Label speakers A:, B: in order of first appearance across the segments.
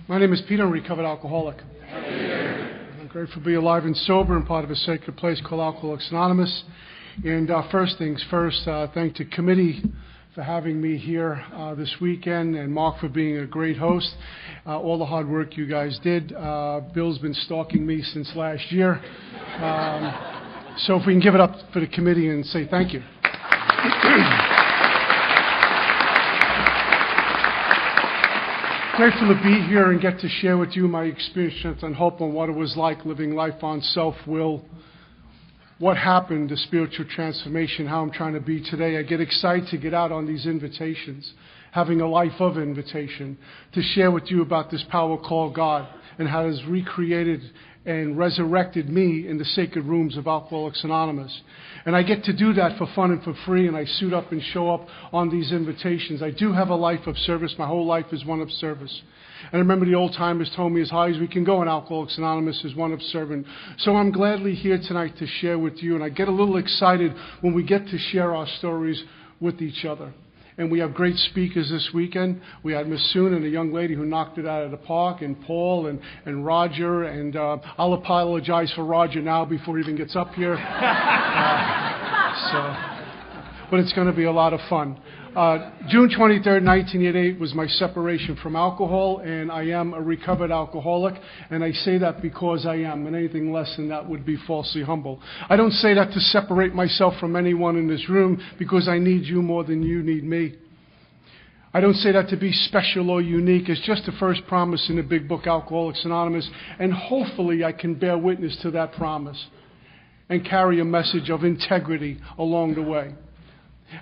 A: My name is Peter. I'm a recovered alcoholic. I'm grateful to be alive and sober and part of a sacred place called Alcoholics Anonymous. And first things first, thank the committee for having me here this weekend, and Mark for being a great host. All the hard work you guys did. Bill's been stalking me since last year. So if we can give it up for the committee and say thank you. Grateful to be here and get to share with you my experience and hope on what it was like living life on self-will, what happened, the spiritual transformation, how I'm trying to be today. I get excited to get out on these invitations, having a life of invitation, to share with you about this power called God and how it has recreated and resurrected me in the sacred rooms of Alcoholics Anonymous. And I get to do that for fun and for free, and I suit up and show up on these invitations. I do have a life of service. My whole life is one of service. And I remember the old timers told me as high as we can go in Alcoholics Anonymous is one of servant. So I'm gladly here tonight to share with you, and I get a little excited when we get to share our stories with each other. And we have great speakers this weekend. We had Miss Soon and a young lady who knocked it out of the park, and Paul and Roger. And I'll apologize for Roger now before he even gets up here. But it's going to be a lot of fun. June 23rd, 1988 was my separation from alcohol, and I am a recovered alcoholic, and I say that because I am, and anything less than that would be falsely humble. I don't say that to separate myself from anyone in this room because I need you more than you need me. I don't say that to be special or unique. It's just the first promise in the big book, Alcoholics Anonymous, and hopefully I can bear witness to that promise and carry a message of integrity along the way.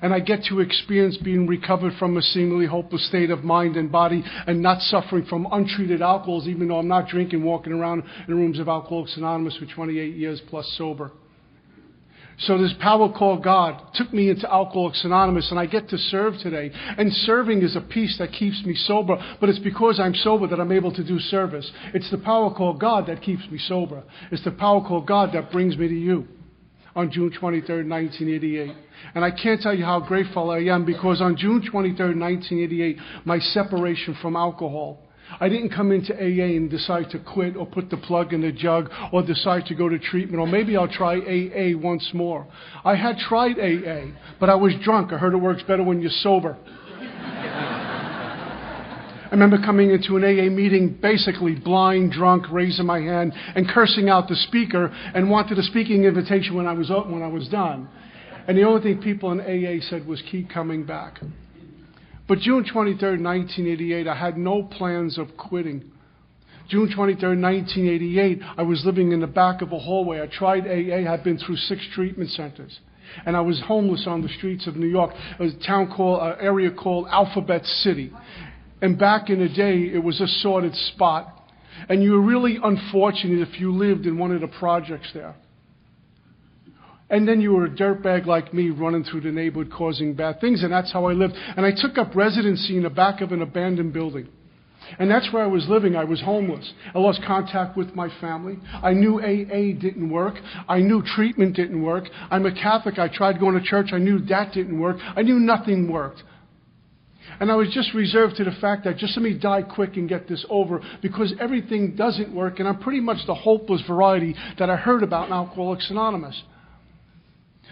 A: And I get to experience being recovered from a seemingly hopeless state of mind and body and not suffering from untreated alcohols, even though I'm not drinking, walking around in the rooms of Alcoholics Anonymous for 28 years plus sober. So this power called God took me into Alcoholics Anonymous, and I get to serve today. And serving is a piece that keeps me sober, but it's because I'm sober that I'm able to do service. It's the power called God that keeps me sober. It's the power called God that brings me to you on June 23rd, 1988. And I can't tell you how grateful I am, because on June 23rd, 1988, my separation from alcohol, I didn't come into AA and decide to quit or put the plug in the jug or decide to go to treatment, or maybe I'll try AA once more. I had tried AA, but I was drunk. I heard it works better when you're sober. I remember coming into an AA meeting basically blind, drunk, raising my hand and cursing out the speaker, and wanted a speaking invitation when I was done. And the only thing people in AA said was keep coming back. But June 23rd, 1988, I had no plans of quitting. June 23rd, 1988, I was living in the back of a hallway. I tried AA. I'd been through 6 treatment centers. And I was homeless on the streets of New York. It was an area called Alphabet City. And back in the day, it was a sordid spot. And you were really unfortunate if you lived in one of the projects there. And then you were a dirtbag like me running through the neighborhood causing bad things, and that's how I lived. And I took up residency in the back of an abandoned building. And that's where I was living. I was homeless. I lost contact with my family. I knew AA didn't work. I knew treatment didn't work. I'm a Catholic. I tried going to church. I knew that didn't work. I knew nothing worked. And I was just reserved to the fact that just let me die quick and get this over, because everything doesn't work, and I'm pretty much the hopeless variety that I heard about in Alcoholics Anonymous.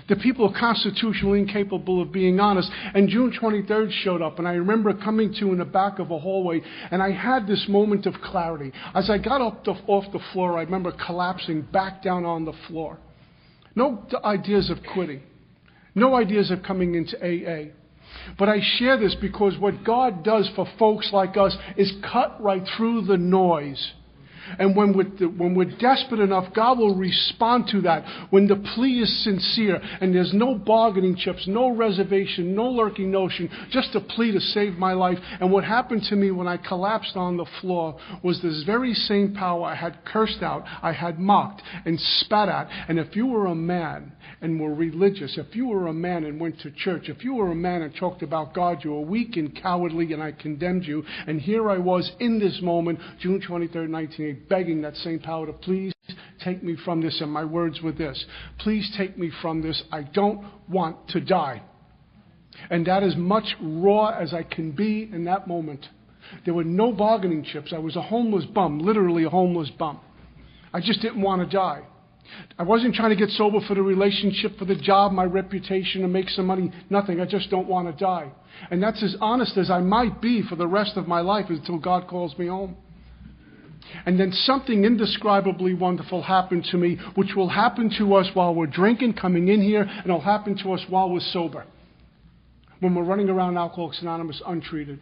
A: The people are constitutionally incapable of being honest. And June 23rd showed up, and I remember coming to in the back of a hallway, and I had this moment of clarity. As I got off the floor, I remember collapsing back down on the floor. No ideas of quitting. No ideas of coming into AA. But I share this because what God does for folks like us is cut right through the noise. And when we're desperate enough, God will respond to that. When the plea is sincere and there's no bargaining chips, no reservation, no lurking notion, just a plea to save my life. And what happened to me when I collapsed on the floor was this very same power I had cursed out, I had mocked and spat at. And if you were a man and were religious, if you were a man and went to church, if you were a man and talked about God, you were weak and cowardly, and I condemned you. And here I was in this moment, June 23rd, 1980, begging that same power to please take me from this. And my words were this: please take me from this. I don't want to die. And that is much raw as I can be in that moment. There were no bargaining chips. I was a homeless bum, literally a homeless bum. I just didn't want to die. I wasn't trying to get sober for the relationship, for the job, my reputation, to make some money. Nothing. I just don't want to die. And that's as honest as I might be for the rest of my life until God calls me home. And then something indescribably wonderful happened to me, which will happen to us while we're drinking, coming in here, and it'll happen to us while we're sober, when we're running around Alcoholics Anonymous untreated.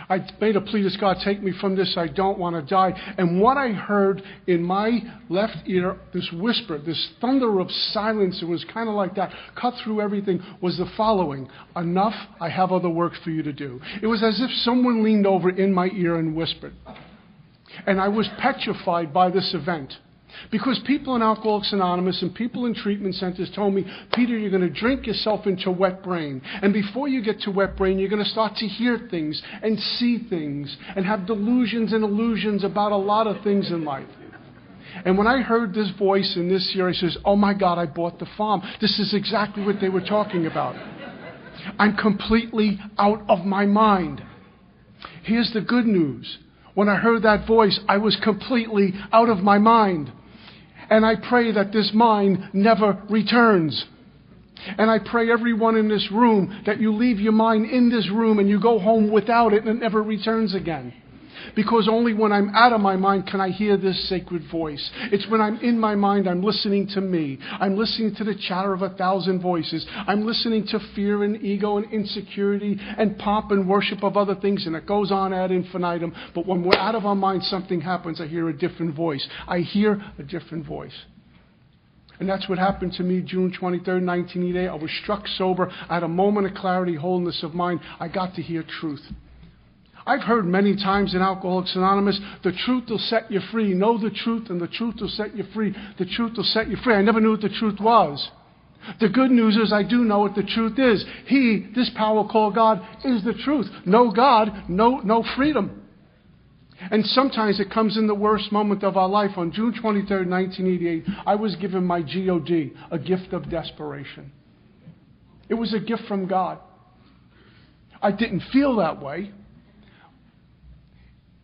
A: I made a plea to God, take me from this, I don't want to die. And what I heard in my left ear, this whisper, this thunder of silence, it was kind of like that, cut through everything, was the following: enough, I have other work for you to do. It was as if someone leaned over in my ear and whispered. And I was petrified by this event. Because people in Alcoholics Anonymous and people in treatment centers told me, Peter, you're going to drink yourself into wet brain. And before you get to wet brain, you're going to start to hear things and see things and have delusions and illusions about a lot of things in life. And when I heard this voice in this year, I says, oh my God, I bought the farm. This is exactly what they were talking about. I'm completely out of my mind. Here's the good news. When I heard that voice, I was completely out of my mind. And I pray that this mind never returns. And I pray everyone in this room that you leave your mind in this room and you go home without it and it never returns again. Because only when I'm out of my mind can I hear this sacred voice. It's when I'm in my mind, I'm listening to me. I'm listening to the chatter of 1,000 voices. I'm listening to fear and ego and insecurity and pomp and worship of other things. And it goes on ad infinitum. But when we're out of our mind, something happens. I hear a different voice. I hear a different voice. And that's what happened to me June 23rd, 1988. I was struck sober. I had a moment of clarity, wholeness of mind. I got to hear truth. I've heard many times in Alcoholics Anonymous, the truth will set you free. Know the truth and the truth will set you free. The truth will set you free. I never knew what the truth was. The good news is I do know what the truth is. He, this power called God, is the truth. No God, no freedom. And sometimes it comes in the worst moment of our life. On June 23rd, 1988, I was given my GOD, a gift of desperation. It was a gift from God. I didn't feel that way.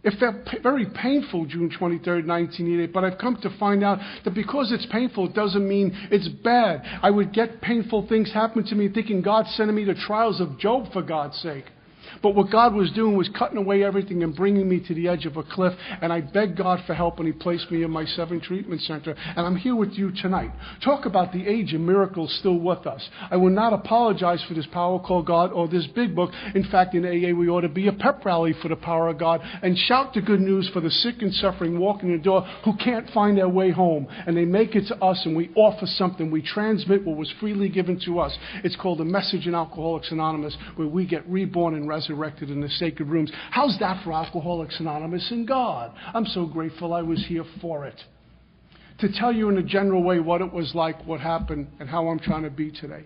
A: It felt very painful, June 23rd, 1988, but I've come to find out that because it's painful, it doesn't mean it's bad. I would get painful things happen to me thinking God's sending me the trials of Job for God's sake. But what God was doing was cutting away everything and bringing me to the edge of a cliff. And I begged God for help, and He placed me in my 7 treatment center. And I'm here with you tonight. Talk about the age of miracles still with us. I will not apologize for this power called God or this big book. In fact, in AA, we ought to be a pep rally for the power of God and shout the good news for the sick and suffering walking the door who can't find their way home. And they make it to us, and we offer something. We transmit what was freely given to us. It's called a message in Alcoholics Anonymous, where we get reborn and resurrected in the sacred rooms. How's that for Alcoholics Anonymous and God? I'm so grateful I was here for it. To tell you in a general way what it was like, what happened, and how I'm trying to be today.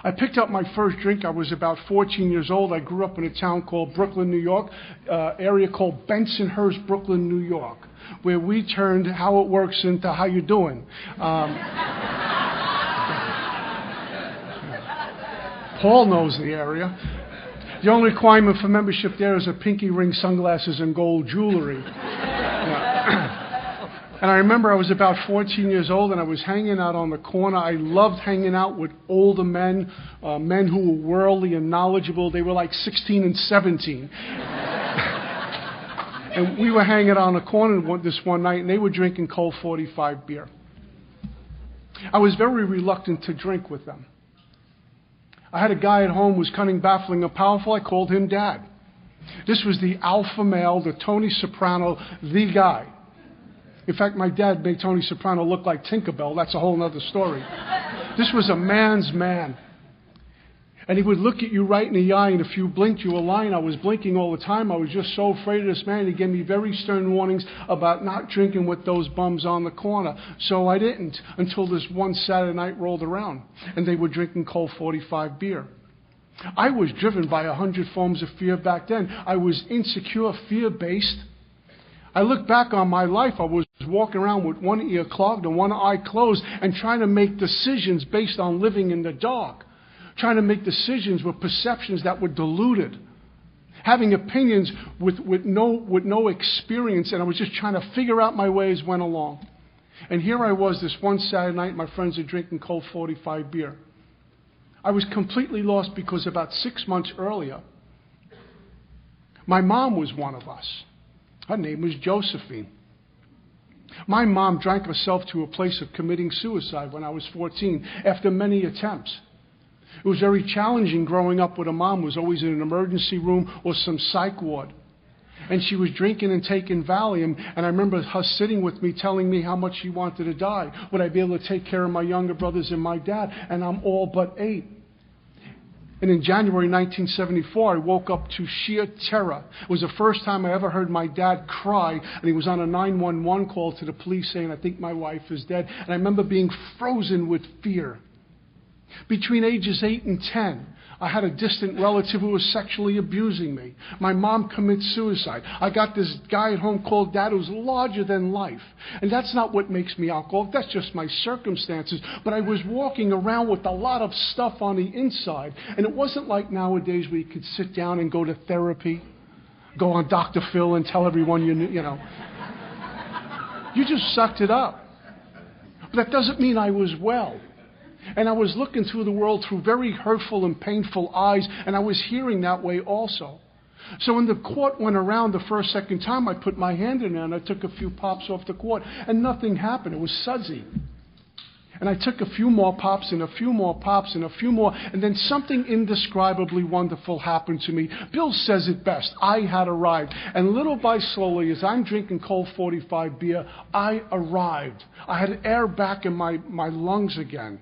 A: I picked up my first drink. I was about 14 years old. I grew up in a town called Brooklyn, New York, area called Bensonhurst, Brooklyn, New York, where we turned how it works into how you doing. Paul knows the area. The only requirement for membership there is a pinky ring, sunglasses, and gold jewelry. And I remember I was about 14 years old, and I was hanging out on the corner. I loved hanging out with older men, men who were worldly and knowledgeable. They were like 16 and 17. And we were hanging out on the corner this one night, and they were drinking Colt 45 beer. I was very reluctant to drink with them. I had a guy at home who was cunning, baffling, and powerful. I called him Dad. This was the alpha male, the Tony Soprano, the guy. In fact, my dad made Tony Soprano look like Tinkerbell. That's a whole other story. This was a man's man. And he would look at you right in the eye, and if you blinked, you were lying. I was blinking all the time. I was just so afraid of this man. He gave me very stern warnings about not drinking with those bums on the corner. So I didn't until this one Saturday night rolled around, and they were drinking Colt 45 beer. I was driven by 100 forms of fear back then. I was insecure, fear-based. I look back on my life. I was walking around with one ear clogged and one eye closed and trying to make decisions based on living in the dark. Trying to make decisions with perceptions that were diluted. having opinions with no experience, and I was just trying to figure out my way as went along. And here I was this one Saturday night, my friends are drinking Colt 45 beer. I was completely lost because about 6 months earlier, my mom was one of us. Her name was Josephine. My mom drank herself to a place of committing suicide when I was 14 after many attempts. It was very challenging growing up with a mom who was always in an emergency room or some psych ward. And she was drinking and taking Valium, and I remember her sitting with me telling me how much she wanted to die. Would I be able to take care of my younger brothers and my dad? And I'm all but 8. And in January 1974, I woke up to sheer terror. It was the first time I ever heard my dad cry, and he was on a 911 call to the police saying, I think my wife is dead. And I remember being frozen with fear. Between ages 8 and 10, I had a distant relative who was sexually abusing me. My mom commits suicide. I got this guy at home called Dad who's larger than life. And that's not what makes me alcoholic. That's just my circumstances. But I was walking around with a lot of stuff on the inside. And it wasn't like nowadays where you could sit down and go to therapy, go on Dr. Phil and tell everyone you know. You just sucked it up. But that doesn't mean I was well. And I was looking through the world through very hurtful and painful eyes, and I was hearing that way also. So when the quart went around the second time, I put my hand in there and I took a few pops off the quart, and nothing happened. It was sudsy. And I took a few more pops and a few more pops and a few more, and then something indescribably wonderful happened to me. Bill says it best. I had arrived. And little by slowly, as I'm drinking Colt 45 beer, I arrived. I had air back in my lungs again.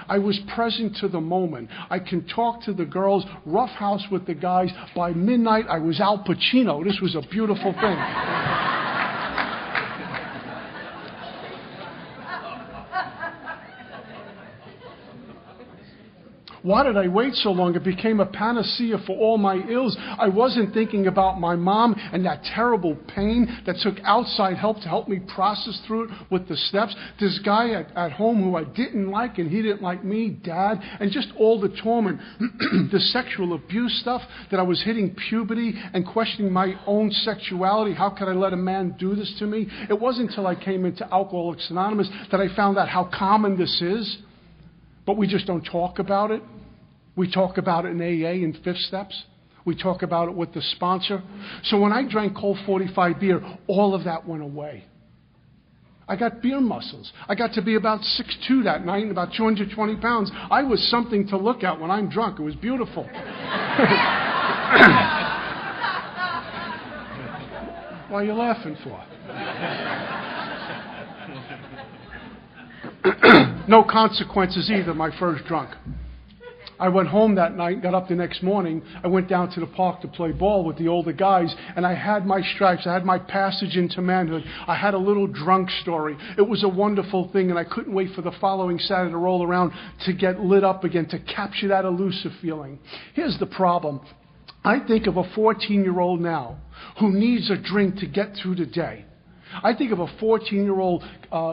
A: I was present to the moment. I can talk to the girls, roughhouse with the guys. By midnight, I was Al Pacino. This was a beautiful thing. Why did I wait so long? It became a panacea for all my ills. I wasn't thinking about my mom and that terrible pain that took outside help to help me process through it with the steps. This guy at home who I didn't like and he didn't like me, Dad, and just all the torment, the sexual abuse stuff that I was hitting puberty and questioning my own sexuality. How could I let a man do this to me? It wasn't until I came into Alcoholics Anonymous that I found out how common this is, but we just don't talk about it. We talk about it in AA and Fifth Steps. We talk about it with the sponsor. So when I drank Colt 45 beer, all of that went away. I got beer muscles. I got to be about 6'2" that night and about 220 pounds. I was something to look at when I'm drunk. It was beautiful. What are you laughing for? No consequences either, my first drunk. I went home that night, got up the next morning. I went down to the park to play ball with the older guys, and I had my stripes. I had my passage into manhood. I had a little drunk story. It was a wonderful thing, and I couldn't wait for the following Saturday to roll around to get lit up again, to capture that elusive feeling. Here's the problem. I think of a 14-year-old now who needs a drink to get through the day. I think of a 14-year-old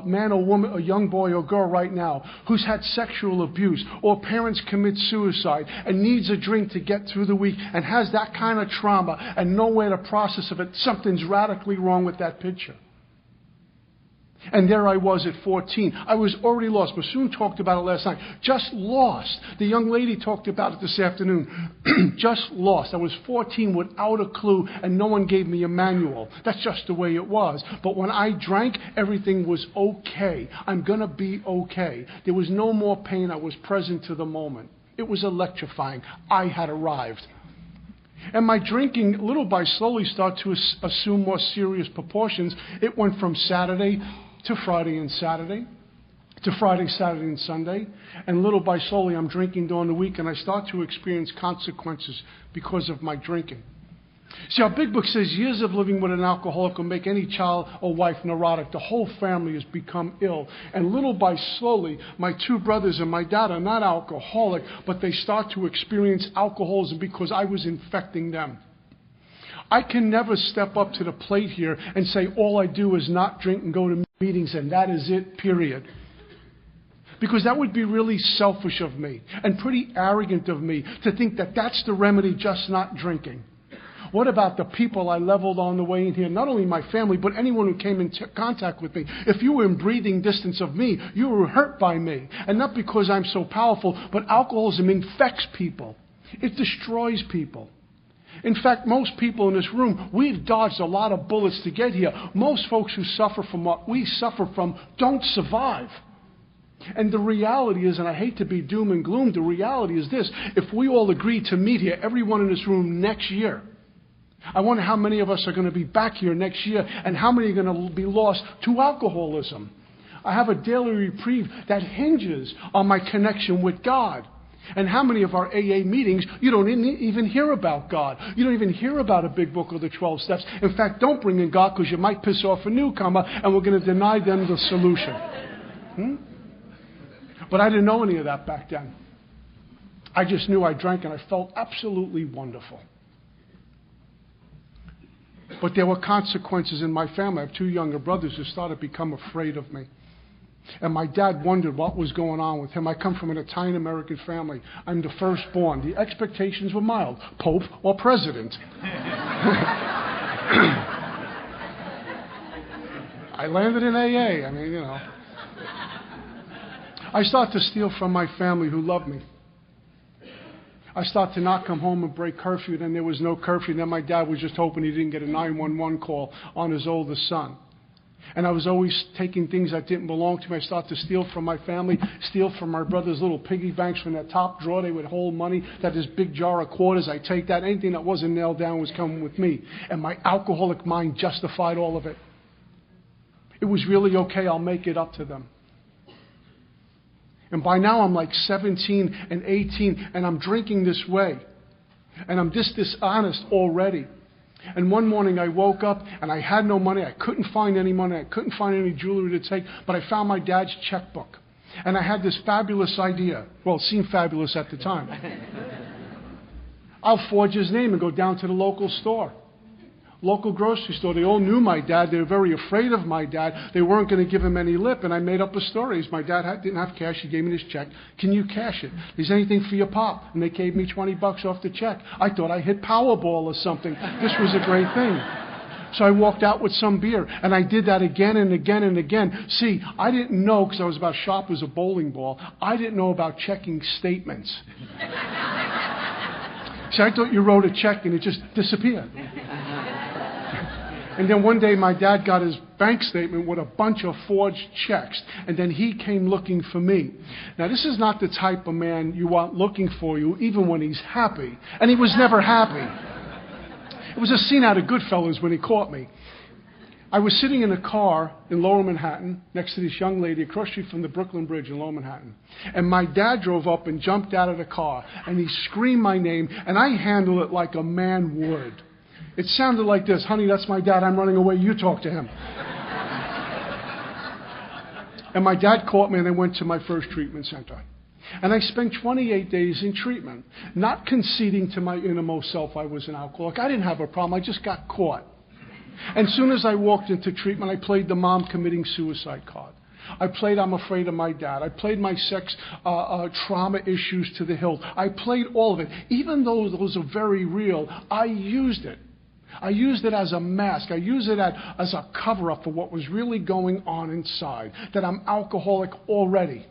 A: man or woman, a young boy or girl right now who's had sexual abuse or parents commit suicide and needs a drink to get through the week and has that kind of trauma and nowhere to process of it. Something's radically wrong with that picture. And there I was at 14. I was already lost. Bassoon talked about it last night. Just lost. The young lady talked about it this afternoon. Just lost. I was 14 without a clue, and no one gave me a manual. That's just the way it was. But when I drank, everything was okay. I'm going to be okay. There was no more pain. I was present to the moment. It was electrifying. I had arrived. And my drinking, little by slowly, started to assume more serious proportions. It went from Saturday to Friday and Saturday, to Friday, Saturday, and Sunday. And little by slowly, I'm drinking during the week, and I start to experience consequences because of my drinking. See, our big book says years of living with an alcoholic will make any child or wife neurotic. The whole family has become ill. And little by slowly, my two brothers and my dad are not alcoholic, but they start to experience alcoholism because I was infecting them. I can never step up to the plate here and say all I do is not drink and go to meetings and that is it, period. Because that would be really selfish of me and pretty arrogant of me to think that that's the remedy, just not drinking. What about the people I leveled on the way in here? Not only my family, but anyone who came in contact with me. If you were in breathing distance of me, you were hurt by me. And not because I'm so powerful, but alcoholism infects people. It destroys people. In fact, most people in this room, we've dodged a lot of bullets to get here. Most folks who suffer from what we suffer from don't survive. And the reality is, and I hate to be doom and gloom, the reality is this: if we all agree to meet here, everyone in this room next year, I wonder how many of us are going to be back here next year and how many are going to be lost to alcoholism. I have a daily reprieve that hinges on my connection with God. And how many of our AA meetings, you don't even hear about God. You don't even hear about a big book or the 12 steps. In fact, don't bring in God because you might piss off a newcomer and we're going to deny them the solution. But I didn't know any of that back then. I just knew I drank and I felt absolutely wonderful. But there were consequences in my family. I have 2 younger brothers who started to become afraid of me. And my dad wondered what was going on with him. I come from an Italian American family. I'm the firstborn. The expectations were mild: Pope or President. I landed in AA. I mean, you know. I start to steal from my family who loved me. I start to not come home and break curfew. Then there was no curfew. And then my dad was just hoping he didn't get a 911 call on his oldest son. And I was always taking things that didn't belong to me. I started to steal from my family, steal from my brother's little piggy banks from that top drawer. They would hold money. That this big jar of quarters, I take that. Anything that wasn't nailed down was coming with me. And my alcoholic mind justified all of it. It was really okay. I'll make it up to them. And by now I'm like 17 and 18, and I'm drinking this way. And I'm dishonest already. And one morning I woke up and I had no money. I couldn't find any money. I couldn't find any jewelry to take. But I found my dad's checkbook. And I had this fabulous idea. Well, it seemed fabulous at the time. I'll forge his name and go down to the local store. Local grocery store. They all knew my dad. They were very afraid of my dad. They weren't going to give him any lip. And I made up a story. My dad didn't have cash. He gave me this check. Can you cash it? Is anything for your pop? And they gave me $20 off the check. I thought I hit Powerball or something. This was a great thing. So I walked out with some beer. And I did that again and again and again. See, I didn't know, because I was about sharp as a bowling ball, I didn't know about checking statements. See, I thought you wrote a check and it just disappeared. And then one day my dad got his bank statement with a bunch of forged checks. And then he came looking for me. Now, this is not the type of man you want looking for you, even when he's happy. And he was never happy. It was a scene out of Goodfellas when he caught me. I was sitting in a car in Lower Manhattan next to this young lady across the street from the Brooklyn Bridge in Lower Manhattan. And my dad drove up and jumped out of the car. And he screamed my name. And I handled it like a man would. It sounded like this: "Honey, that's my dad. I'm running away. You talk to him." And my dad caught me and I went to my first treatment center. And I spent 28 days in treatment, not conceding to my innermost self I was an alcoholic. I didn't have a problem. I just got caught. And as soon as I walked into treatment, I played the mom committing suicide card. I played I'm afraid of my dad. I played my sex trauma issues to the hilt. I played all of it. Even though those are very real, I used it. I used it as a mask. I used it as a cover-up for what was really going on inside, that I'm alcoholic already.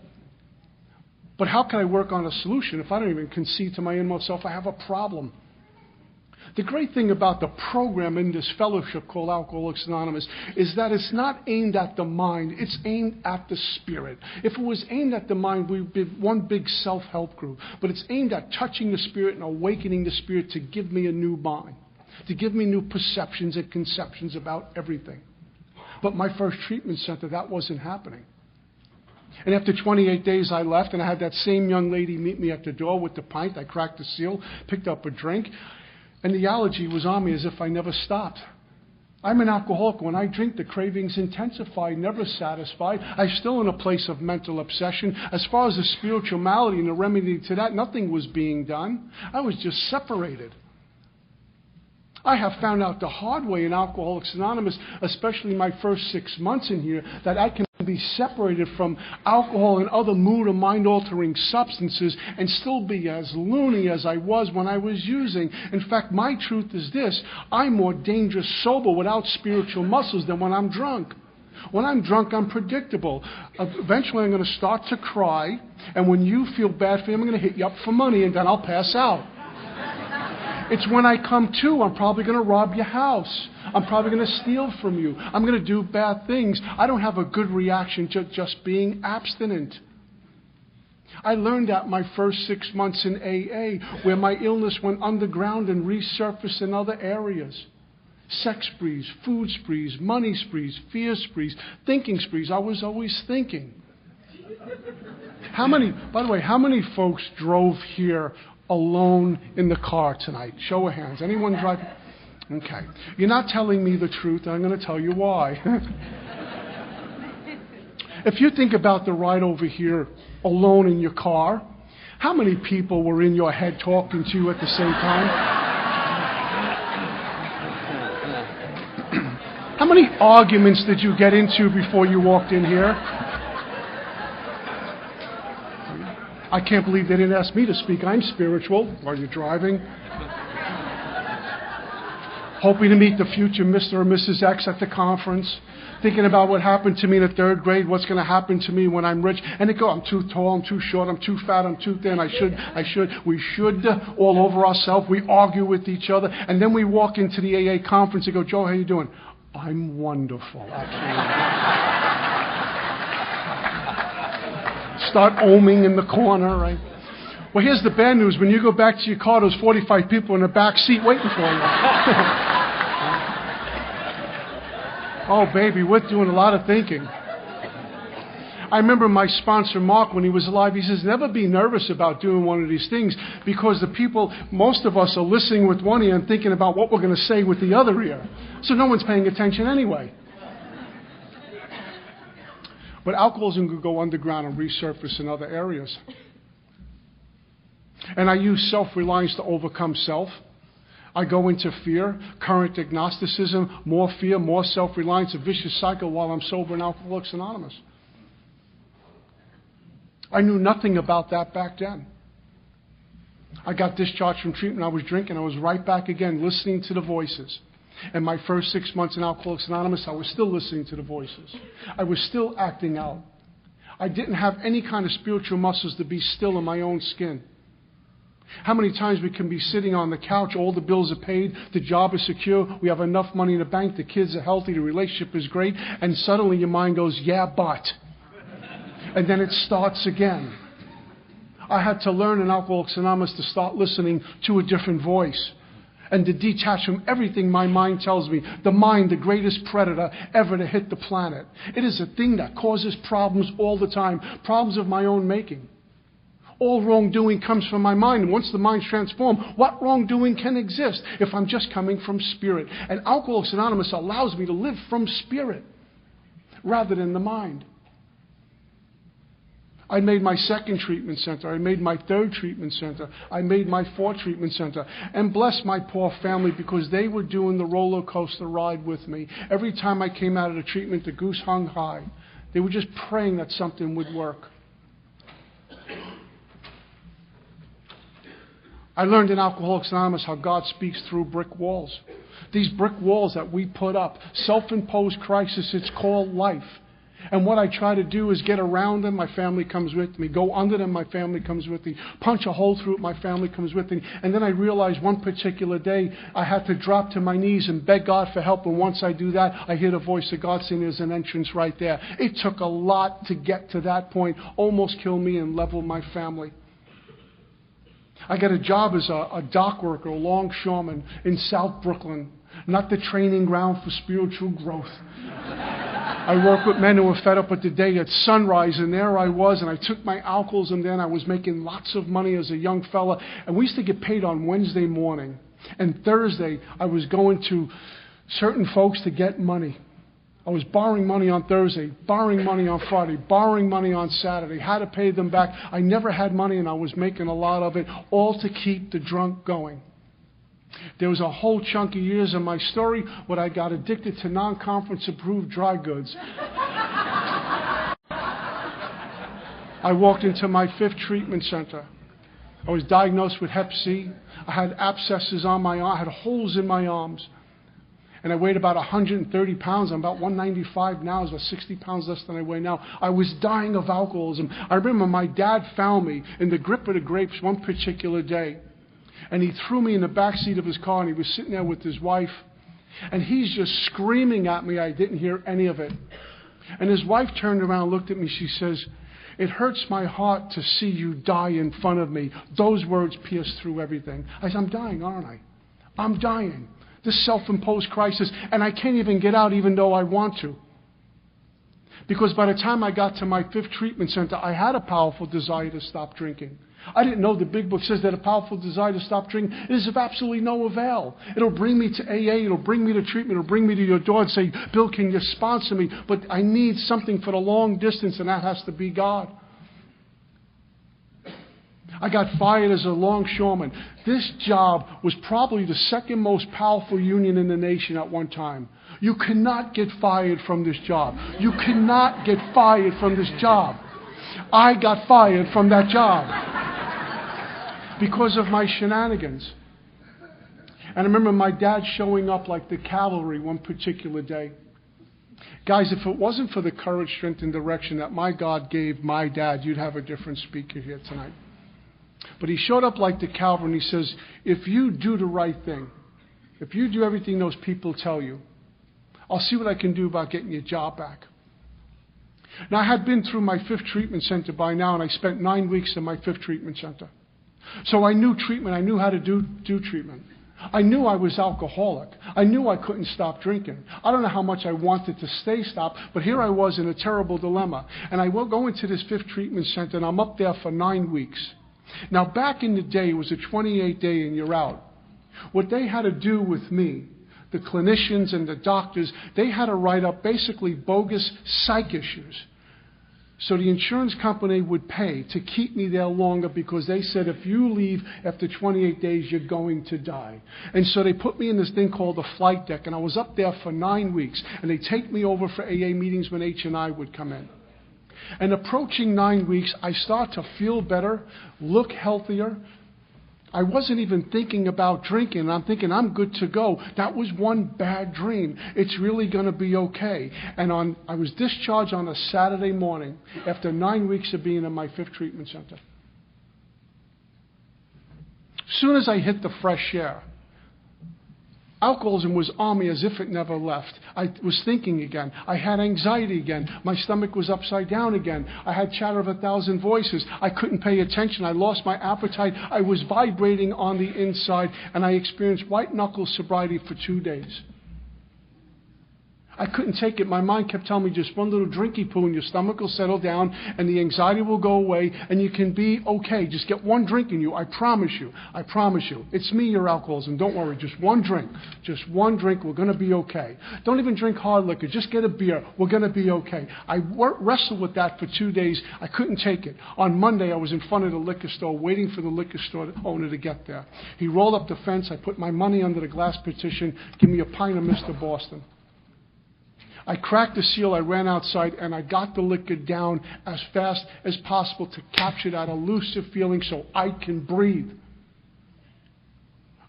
A: But how can I work on a solution if I don't even concede to my inmost self I have a problem? The great thing about the program in this fellowship called Alcoholics Anonymous is that it's not aimed at the mind, it's aimed at the spirit. If it was aimed at the mind, we'd be one big self-help group. But it's aimed at touching the spirit and awakening the spirit to give me a new mind, to give me new perceptions and conceptions about everything. But my first treatment center, that wasn't happening. And after 28 days, I left, and I had that same young lady meet me at the door with the pint. I cracked the seal, picked up a drink, and the allergy was on me as if I never stopped. I'm an alcoholic. When I drink, the cravings intensify, never satisfied. I'm still in a place of mental obsession. As far as the spiritual malady and the remedy to that, nothing was being done. I was just separated. I have found out the hard way in Alcoholics Anonymous, especially my first 6 months in here, that I can be separated from alcohol and other mood or mind-altering substances and still be as loony as I was when I was using. In fact, my truth is this: I'm more dangerous sober without spiritual muscles than when I'm drunk. When I'm drunk, I'm predictable. Eventually, I'm going to start to cry, and when you feel bad for me, I'm going to hit you up for money, and then I'll pass out. It's when I come to, I'm probably going to rob your house. I'm probably going to steal from you. I'm going to do bad things. I don't have a good reaction to just being abstinent. I learned that my first 6 months in AA, where my illness went underground and resurfaced in other areas. Sex sprees, food sprees, money sprees, fear sprees, thinking sprees. I was always thinking. By the way, how many folks drove here alone in the car tonight? Show of hands. Anyone driving? Okay. You're not telling me the truth. I'm going to tell you why. If you think about the ride over here alone in your car, how many people were in your head talking to you at the same time? How many arguments did you get into before you walked in here? I can't believe they didn't ask me to speak. I'm spiritual. While you're driving? Hoping to meet the future Mr. or Mrs. X at the conference. Thinking about what happened to me in the 3rd grade, what's going to happen to me when I'm rich. And they go, I'm too tall, I'm too short, I'm too fat, I'm too thin, we should, all over ourselves. We argue with each other. And then we walk into the AA conference and go, Joe, how you doing? I'm wonderful, absolutely. Start oming in the corner, right? Well, here's the bad news. When you go back to your car, there's 45 people in the back seat waiting for you. Oh, baby, we're doing a lot of thinking. I remember my sponsor, Mark, when he was alive, he says, never be nervous about doing one of these things, because the people, most of us are listening with one ear and thinking about what we're going to say with the other ear. So no one's paying attention anyway. But alcoholism could go underground and resurface in other areas. And I use self-reliance to overcome self. I go into fear, current agnosticism, more fear, more self-reliance, a vicious cycle while I'm sober in Alcoholics Anonymous. I knew nothing about that back then. I got discharged from treatment. I was drinking. I was right back again, listening to the voices. And my first 6 months in Alcoholics Anonymous, I was still listening to the voices. I was still acting out. I didn't have any kind of spiritual muscles to be still in my own skin. How many times we can be sitting on the couch, all the bills are paid, the job is secure, we have enough money in the bank, the kids are healthy, the relationship is great, and suddenly your mind goes, yeah, but. And then it starts again. I had to learn in Alcoholics Anonymous to start listening to a different voice and to detach from everything my mind tells me. The mind, the greatest predator ever to hit the planet. It is a thing that causes problems all the time, problems of my own making. All wrongdoing comes from my mind. And once the mind's transformed, what wrongdoing can exist if I'm just coming from spirit? And Alcoholics Anonymous allows me to live from spirit rather than the mind. I made my 2nd treatment center. I made my 3rd treatment center. I made my 4th treatment center. And bless my poor family, because they were doing the roller coaster ride with me. Every time I came out of the treatment, the goose hung high. They were just praying that something would work. I learned in Alcoholics Anonymous how God speaks through brick walls. These brick walls that we put up, self-imposed crisis, it's called life. And what I try to do is get around them, my family comes with me. Go under them, my family comes with me. Punch a hole through it, my family comes with me. And then I realized one particular day I had to drop to my knees and beg God for help. And once I do that, I hear the voice of God saying, there's an entrance right there. It took a lot to get to that point, almost kill me and level my family. I got a job as a dock worker, a longshoreman in South Brooklyn. Not the training ground for spiritual growth. I work with men who were fed up with the day at sunrise, and there I was, and I took my alcoholism then. I was making lots of money as a young fella, and we used to get paid on Wednesday morning. And Thursday, I was going to certain folks to get money. I was borrowing money on Thursday, borrowing money on Friday, borrowing money on Saturday, had to pay them back. I never had money, and I was making a lot of it, all to keep the drunk going. There was a whole chunk of years in my story when I got addicted to non-conference approved dry goods. I walked into my 5th treatment center. I was diagnosed with Hep C. I had abscesses on my arm. I had holes in my arms. And I weighed about 130 pounds. I'm about 195 now. I was about 60 pounds less than I weigh now. I was dying of alcoholism. I remember my dad found me in the grip of the grapes one particular day. And he threw me in the back seat of his car, and he was sitting there with his wife. And he's just screaming at me. I didn't hear any of it. And his wife turned around and looked at me. She says, "It hurts my heart to see you die in front of me." Those words pierced through everything. I said, I'm dying, aren't I? I'm dying. This self-imposed crisis, and I can't even get out even though I want to. Because by the time I got to my 5th treatment center, I had a powerful desire to stop drinking. I didn't know the big book says that a powerful desire to stop drinking is of absolutely no avail. It'll bring me to AA, it'll bring me to treatment, it'll bring me to your door and say, "Bill, can you sponsor me?" But I need something for the long distance, and that has to be God. I got fired as a longshoreman. This job was probably the 2nd most powerful union in the nation at one time. You cannot get fired from this job. You cannot get fired from this job. I got fired from that job because of my shenanigans. And I remember my dad showing up like the cavalry one particular day. Guys, if it wasn't for the courage, strength, and direction that my God gave my dad, you'd have a different speaker here tonight. But he showed up like the cavalry, and he says, if you do the right thing, if you do everything those people tell you, I'll see what I can do about getting your job back. Now, I had been through my 5th treatment center by now, and I spent 9 weeks in my 5th treatment center. So I knew treatment. I knew how to do treatment. I knew I was alcoholic. I knew I couldn't stop drinking. I don't know how much I wanted to stay stopped, but here I was in a terrible dilemma. And I will go into this 5th treatment center, and I'm up there for 9 weeks. Now, back in the day, it was a 28-day and you're out. What they had to do with me, the clinicians and the doctors, they had to write up basically bogus psych issues. So the insurance company would pay to keep me there longer because they said if you leave after 28 days, you're going to die. And so they put me in this thing called a flight deck, and I was up there for 9 weeks. And they take me over for AA meetings when H&I would come in. And approaching 9 weeks, I start to feel better, look healthier. I wasn't even thinking about drinking. I'm thinking, I'm good to go. That was one bad dream. It's really going to be okay. And I was discharged on a Saturday morning after 9 weeks of being in my 5th treatment center. As soon as I hit the fresh air, alcoholism was on me as if it never left. I was thinking again. I had anxiety again. My stomach was upside down again. I had chatter of 1,000 voices. I couldn't pay attention. I lost my appetite. I was vibrating on the inside, and I experienced white-knuckle sobriety for 2 days. I couldn't take it. My mind kept telling me just one little drinky poo and your stomach will settle down and the anxiety will go away and you can be okay. Just get one drink in you. I promise you. I promise you. It's me, your alcoholism. Don't worry. Just one drink. Just one drink. We're going to be okay. Don't even drink hard liquor. Just get a beer. We're going to be okay. I wrestled with that for 2 days. I couldn't take it. On Monday, I was in front of the liquor store waiting for the liquor store owner to get there. He rolled up the fence. I put my money under the glass partition. Give me a pint of Mr. Boston. I cracked the seal, I ran outside, and I got the liquor down as fast as possible to capture that elusive feeling so I can breathe.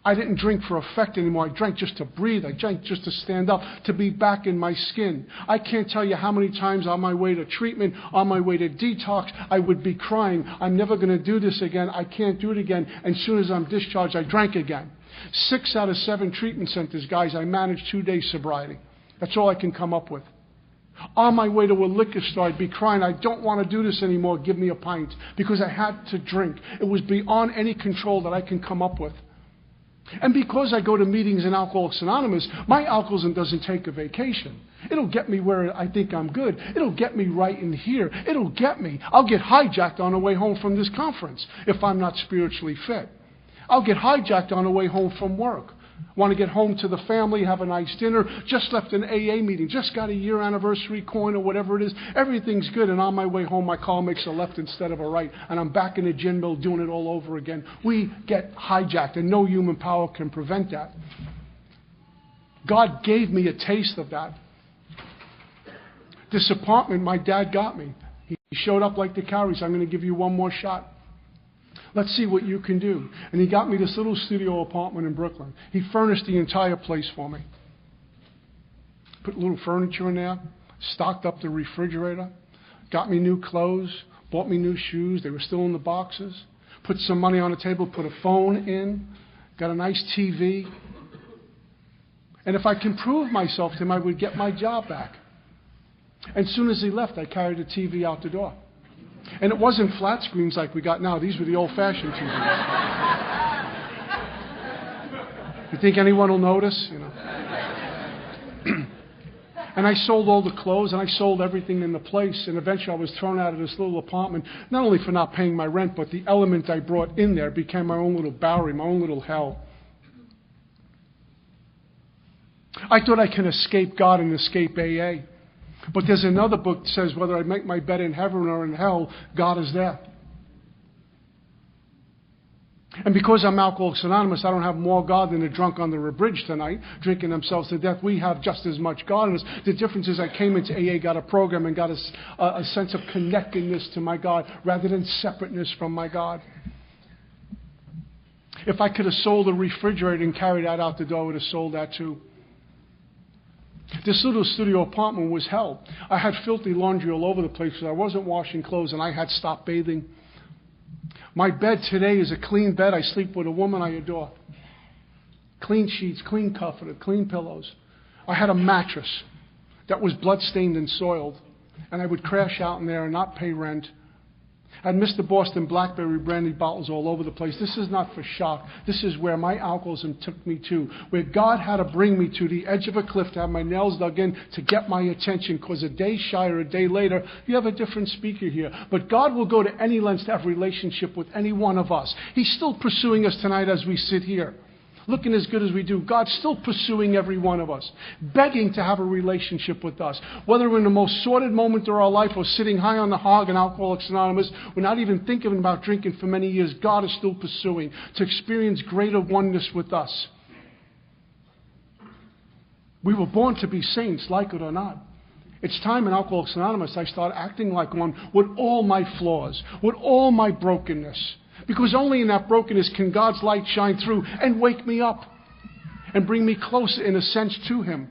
A: I didn't drink for effect anymore. I drank just to breathe. I drank just to stand up, to be back in my skin. I can't tell you how many times on my way to treatment, on my way to detox, I would be crying, I'm never going to do this again. I can't do it again. And as soon as I'm discharged, I drank again. 6 out of 7 treatment centers, guys, I managed 2 days sobriety. That's all I can come up with. On my way to a liquor store, I'd be crying, I don't want to do this anymore, give me a pint. Because I had to drink. It was beyond any control that I can come up with. And because I go to meetings in Alcoholics Anonymous, my alcoholism doesn't take a vacation. It'll get me where I think I'm good. It'll get me right in here. It'll get me. I'll get hijacked on the way home from this conference if I'm not spiritually fit. I'll get hijacked on the way home from work. Want to get home to the family, have a nice dinner, just left an AA meeting, just got a year anniversary coin or whatever it is. Everything's good, and on my way home, my car makes a left instead of a right, and I'm back in the gin mill doing it all over again. We get hijacked, and no human power can prevent that. God gave me a taste of that. This apartment my dad got me. He He showed up like the cow. He said, I'm going to give you one more shot. Let's see what you can do. And he got me this little studio apartment in Brooklyn. He furnished the entire place for me. Put a little furniture in there, stocked up the refrigerator, got me new clothes, bought me new shoes. They were still in the boxes. Put some money on the table, put a phone in, got a nice TV. And if I can prove myself to him, I would get my job back. And as soon as he left, I carried the TV out the door. And it wasn't flat screens like we got now. These were the old-fashioned TVs. You think anyone will notice? You know. And I sold all the clothes, and I sold everything in the place. And eventually I was thrown out of this little apartment, not only for not paying my rent, but the element I brought in there became my own little Bowery, my own little hell. I thought I can escape God and escape AA. But there's another book that says whether I make my bed in heaven or in hell, God is there. And because I'm Alcoholics Anonymous, I don't have more God than a drunk on the bridge tonight, drinking themselves to death. We have just as much God in us. The difference is I came into AA, got a program, and got a sense of connectedness to my God rather than separateness from my God. If I could have sold a refrigerator and carried that out the door, I would have sold that too. This little studio apartment was hell. I had filthy laundry all over the place because I wasn't washing clothes and I had stopped bathing. My bed today is a clean bed. I sleep with a woman I adore. Clean sheets, clean comforter, clean pillows. I had a mattress that was bloodstained and soiled, and I would crash out in there and not pay rent. I had Mr. Boston Blackberry brandy bottles all over the place. This is not for shock. This is where my alcoholism took me to, where God had to bring me to the edge of a cliff to have my nails dug in to get my attention, because a day shy or a day later, you have a different speaker here. But God will go to any lengths to have a relationship with any one of us. He's still pursuing us tonight as we sit here. Looking as good as we do, God's still pursuing every one of us, begging to have a relationship with us. Whether we're in the most sordid moment of our life or sitting high on the hog in Alcoholics Anonymous, we're not even thinking about drinking for many years, God is still pursuing to experience greater oneness with us. We were born to be saints, like it or not. It's time in Alcoholics Anonymous I start acting like one with all my flaws, with all my brokenness. Because only in that brokenness can God's light shine through and wake me up and bring me closer, in a sense, to Him.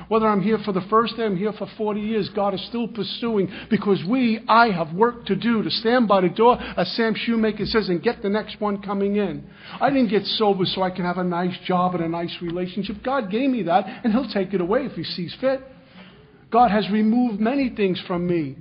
A: Whether I'm here for the first day, I'm here for 40 years, God is still pursuing, because I have work to do to stand by the door, as Sam Shoemaker says, and get the next one coming in. I didn't get sober so I can have a nice job and a nice relationship. God gave me that, and He'll take it away if He sees fit. God has removed many things from me,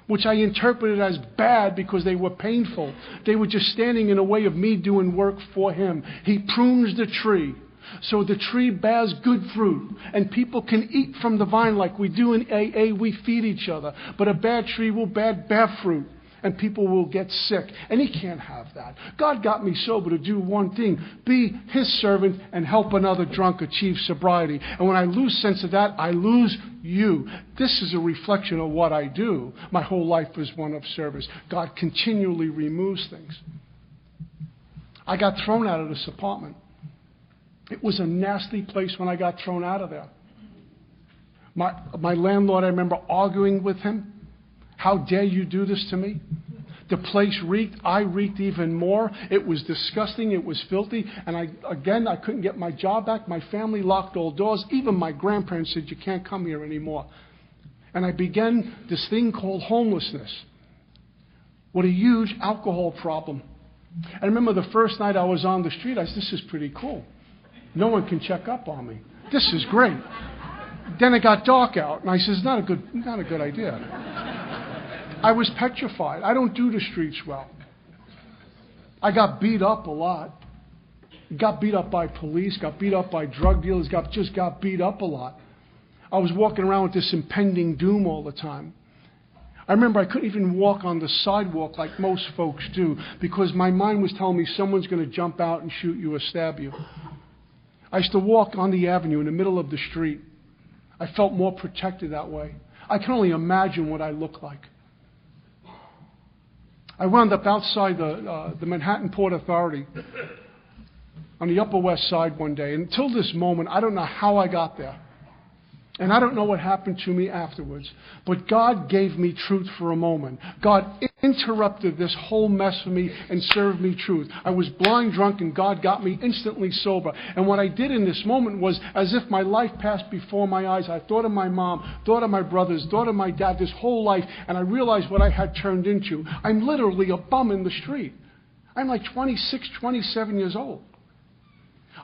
A: which I interpreted as bad because they were painful. They were just standing in the way of me doing work for Him. He prunes the tree so the tree bears good fruit, and people can eat from the vine like we do in AA. We feed each other. But a bad tree will bear fruit, and people will get sick. And He can't have that. God got me sober to do one thing: be His servant and help another drunk achieve sobriety. And when I lose sense of that, I lose you. This is a reflection of what I do. My whole life is one of service. God continually removes things. I got thrown out of this apartment. It was a nasty place when I got thrown out of there. My landlord, I remember arguing with him. How dare you do this to me? The place reeked. I reeked even more. It was disgusting. It was filthy. And I couldn't get my job back. My family locked all doors. Even my grandparents said, you can't come here anymore. And I began this thing called homelessness with a huge alcohol problem. I remember the first night I was on the street, I said, this is pretty cool. No one can check up on me. This is great. Then it got dark out, and I said, it's not a good idea. I was petrified. I don't do the streets well. I got beat up a lot. Got beat up by police, got beat up by drug dealers, just got beat up a lot. I was walking around with this impending doom all the time. I remember I couldn't even walk on the sidewalk like most folks do, because my mind was telling me someone's going to jump out and shoot you or stab you. I used to walk on the avenue in the middle of the street. I felt more protected that way. I can only imagine what I look like. I wound up outside the Manhattan Port Authority on the Upper West Side one day. And until this moment, I don't know how I got there. And I don't know what happened to me afterwards, but God gave me truth for a moment. God interrupted this whole mess for me and served me truth. I was blind drunk and God got me instantly sober. And what I did in this moment was as if my life passed before my eyes. I thought of my mom, thought of my brothers, thought of my dad, this whole life, and I realized what I had turned into. I'm literally a bum in the street. I'm like 26, 27 years old.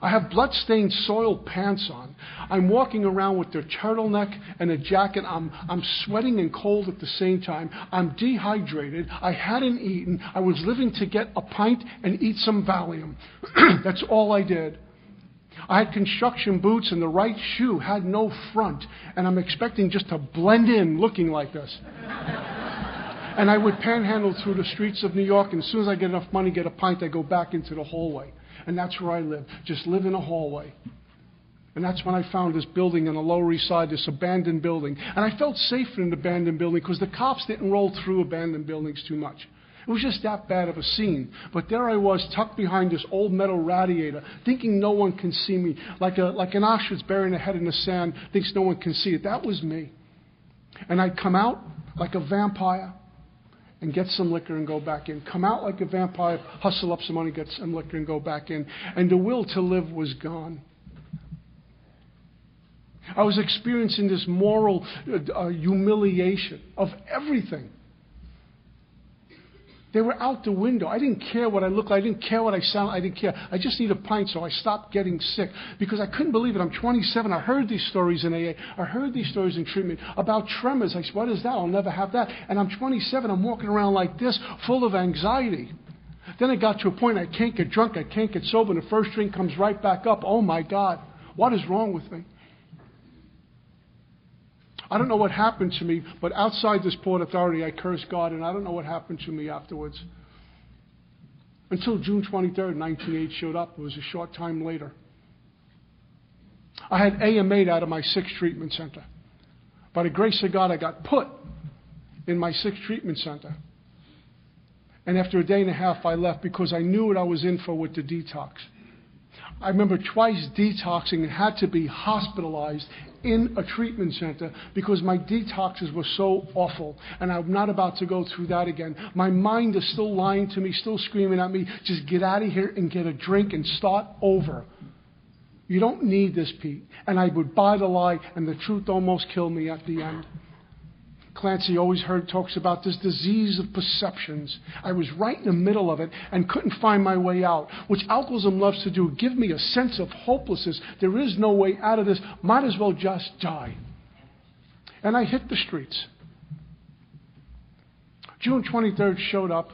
A: I have blood-stained soiled pants on. I'm walking around with a turtleneck and a jacket. I'm sweating and cold at the same time. I'm dehydrated. I hadn't eaten. I was living to get a pint and eat some Valium. That's all I did. I had construction boots and the right shoe had no front. And I'm expecting just to blend in looking like this. And I would panhandle through the streets of New York. And as soon as I get enough money, get a pint, I go back into the hallway. And that's where I live. Just live in a hallway. And that's when I found this building on the Lower East Side, this abandoned building. And I felt safer in an abandoned building because the cops didn't roll through abandoned buildings too much. It was just that bad of a scene. But there I was, tucked behind this old metal radiator, thinking no one can see me. Like an ostrich burying a head in the sand, thinks no one can see it. That was me. And I'd come out like a vampire and get some liquor and go back in. Come out like a vampire, hustle up some money, get some liquor and go back in. And the will to live was gone. I was experiencing this moral humiliation of everything. They were out the window. I didn't care what I looked like. I didn't care what I sounded. I didn't care. I just need a pint, so I stopped getting sick because I couldn't believe it. I'm 27. I heard these stories in AA. I heard these stories in treatment about tremors. I said, what is that? I'll never have that. And I'm 27. I'm walking around like this, full of anxiety. Then it got to a point I can't get drunk. I can't get sober. And the first drink comes right back up. Oh, my God. What is wrong with me? I don't know what happened to me, but outside this Port Authority, I cursed God, and I don't know what happened to me afterwards. Until June 23rd, 1988 showed up. It was a short time later. I had AMA'd out of my 6th treatment center. By the grace of God, I got put in my 6th treatment center. And after a day and a half, I left because I knew what I was in for with the detox. I remember twice detoxing and had to be hospitalized in a treatment center because my detoxes were so awful. And I'm not about to go through that again. My mind is still lying to me, still screaming at me, just get out of here and get a drink and start over. You don't need this, Pete. And I would buy the lie, and the truth almost killed me at the end. Clancy always talks about this disease of perceptions. I was right in the middle of it and couldn't find my way out, which alcoholism loves to do, give me a sense of hopelessness. There is no way out of this. Might as well just die. And I hit the streets. June 23rd showed up,